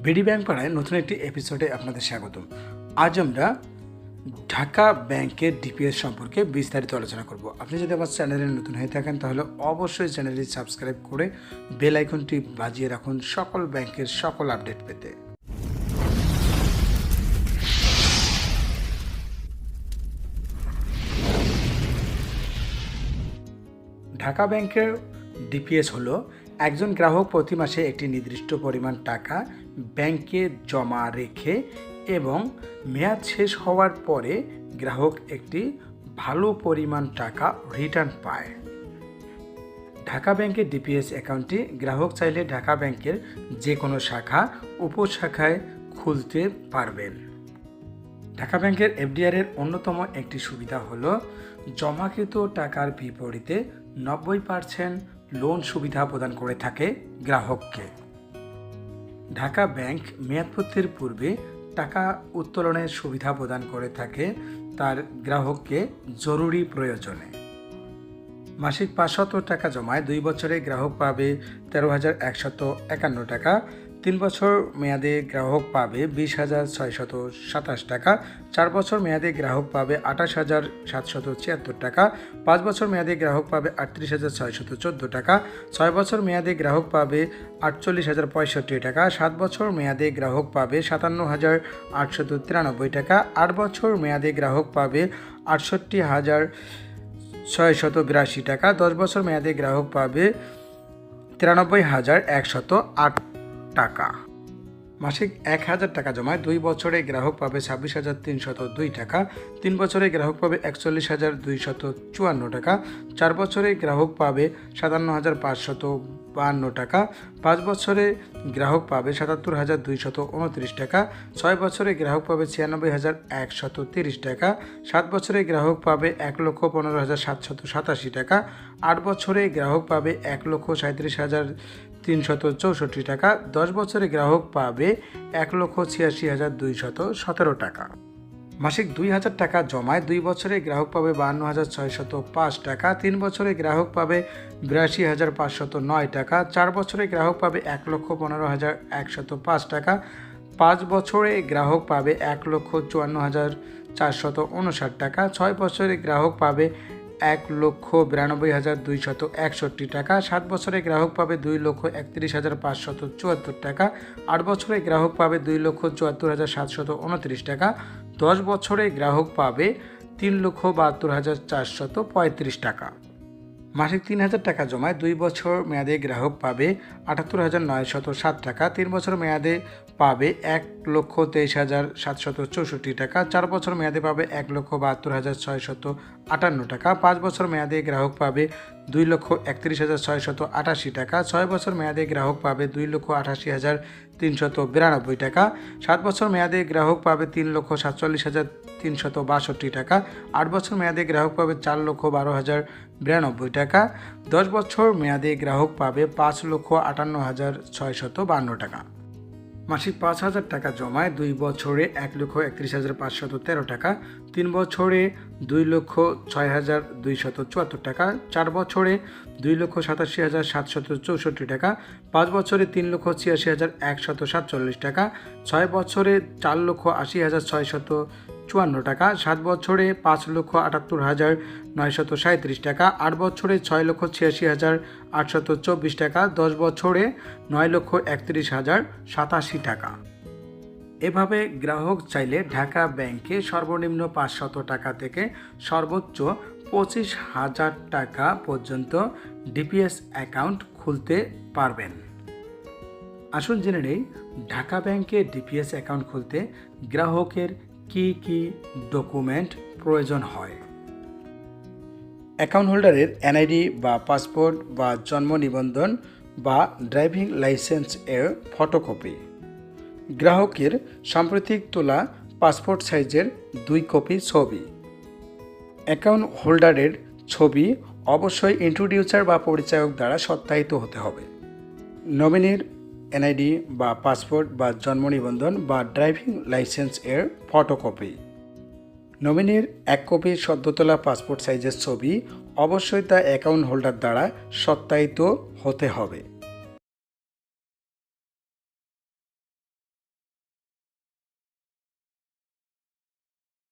BD bank পাড়ায় নতুন একটি এপিসোডে আপনাদের স্বাগতম। আজ আমরা ঢাকা ব্যাংকের ডিপিএস সম্পর্কে বিস্তারিত আলোচনা করব। আপনি যদি আমার চ্যানেলে নতুন হয়ে থাকেন তাহলে অবশ্যই চ্যানেলটি সাবস্ক্রাইব করে বেল আইকনটি বাজিয়ে রাখুন সকল ব্যাংকের সকল আপডেট পেতে। ঢাকা ব্যাংকের ডিপিএস হলো একজন গ্রাহক প্রতি মাসে একটি নির্দিষ্ট পরিমাণ টাকা ব্যাংকে জমা রেখে এবং মেয়াদ শেষ হওয়ার পরে গ্রাহক একটি ভালো পরিমাণ টাকা রিটার্ন পায়। ঢাকা ব্যাংকের ডিপিএস অ্যাকাউন্টটি গ্রাহক চাইলে ঢাকা ব্যাংকের যে কোনো শাখা উপশাখায় খুলতে পারবেন। ঢাকা ব্যাংকের এফডিআর-এর অন্যতম একটি সুবিধা হলো জমাকৃত টাকার বিপরীতে 90% লোন সুবিধা প্রদান করে থাকে গ্রাহককে। ঢাকা ব্যাংক মেয়াদপূর্তির পূর্বে টাকা উত্তোলনের সুবিধা প্রদান করে থাকে তার গ্রাহককে জরুরি প্রয়োজনে। মাসিক 500 টাকা জমায় 2 বছরে গ্রাহক পাবে 13,151 টাকা, 3 বছর মেয়াদে গ্রাহক পাবে 20,627 টাকা, 4 বছর মেয়াদে গ্রাহক পাবে 28,776 টাকা, 5 বছর মেয়াদে গ্রাহক পাবে 38,614 টাকা, 6 বছর মেয়াদে গ্রাহক পাবে 48,065 টাকা, 7 বছর মেয়াদে গ্রাহক পাবে 57,893 টাকা, 8 বছর মেয়াদে গ্রাহক পাবে 68,682 টাকা, 10 বছর মেয়াদে গ্রাহক পাবে 93,108 টাকা। মাসিক 1,000 টাকা জমায় 2 বছরে গ্রাহক পাবে 26,302 টাকা, 3 বছরে গ্রাহক পাবে 41,254 টাকা, 4 বছরে গ্রাহক পাবে 57,552 টাকা, 5 বছরে গ্রাহক পাবে 77,229 টাকা, 6 বছরে গ্রাহক পাবে 96,130 টাকা, 7 বছরে গ্রাহক পাবে 1,15,787 টাকা, 8 বছরে গ্রাহক পাবে 1,37,364 টাকা, 10 বছরে গ্রাহক পাবে 1,86,217 টাকা। মাসিক 2,000 টাকা জমায় 2 বছরে গ্রাহক পাবে 52,605 টাকা, 3 বছরে গ্রাহক পাবে 82,509 টাকা, 4 বছরে গ্রাহক পাবে 1,15,105 টাকা, 5 বছরে গ্রাহক পাবে 1,54,459 টাকা, 6 বছরে গ্রাহক পাবে 1,92,261 টাকা, 7 বছরে গ্রাহক পাবে 2,31,574 টাকা, 8 বছরে গ্রাহক পাবে 2,74,729 টাকা, 10 বছরে গ্রাহক পাবে 3,72,435 টাকা। মাসিক 3,000 টাকা জমায় 2 বছর মেয়াদে গ্রাহক পাবে 78,907 টাকা, 3 বছর মেয়াদে পাবে 1,23,764 টাকা, 4 বছর মেয়াদে পাবে 1,72,658 টাকা, 5 বছর মেয়াদে গ্রাহক পাবে 2,31,688 টাকা, 6 বছর মেয়াদে গ্রাহক পাবে 2,88,392 টাকা, 7 বছর মেয়াদে গ্রাহক পাবে 3,47,362 টাকা, 8 বছর মেয়াদে গ্রাহক পাবে 4,12,092 টাকা, 10 বছর মেয়াদে গ্রাহক পাবে 5,58,652 টাকা। মাসিক 5,000 টাকা জমায় 2 বছরে 1,31,513 টাকা, 3 বছরে 2,06,274 টাকা, 4 বছরে 2,87,764 টাকা, 5 বছরে 3,86,147 টাকা, 6 বছরে 4,80,654 টাকা, 7 বছরে 5,78,937 টাকা, 8 বছরে 6,86,824 টাকা, 10 বছরে 9,31,087 টাকা। এভাবে গ্রাহক চাইলে ঢাকা ব্যাংকে সর্বনিম্ন 500 টাকা থেকে সর্বোচ্চ 25,000 টাকা পর্যন্ত ডিপিএস অ্যাকাউন্ট খুলতে পারবেন। আসুন জেনে নেই ঢাকা ব্যাংকে ডিপিএস অ্যাকাউন্ট খুলতে গ্রাহকের কি কি ডকুমেন্ট প্রয়োজন হয়। অ্যাকাউন্ট হোল্ডারের এনআইডি বা পাসপোর্ট বা জন্ম নিবন্ধন বা ড্রাইভিং লাইসেন্স এর ফটোকপি, গ্রাহকের সাম্প্রতিক তোলা পাসপোর্ট সাইজের 2 কপি ছবি, অ্যাকাউন্ট হোল্ডারের ছবি অবশ্যই ইন্ট্রোডিউসার বা পরিচায়ক দ্বারা সত্যায়িত হতে হবে, নমিনির এনআইডি বা পাসপোর্ট বা জন্ম নিবন্ধন বা ড্রাইভিং লাইসেন্স এর ফটোকপি, নমিনির 1 কপি সদ্য তোলা পাসপোর্ট সাইজের ছবি অবশ্যই তা অ্যাকাউন্ট হোল্ডার দ্বারা সত্যায়িত হতে হবে।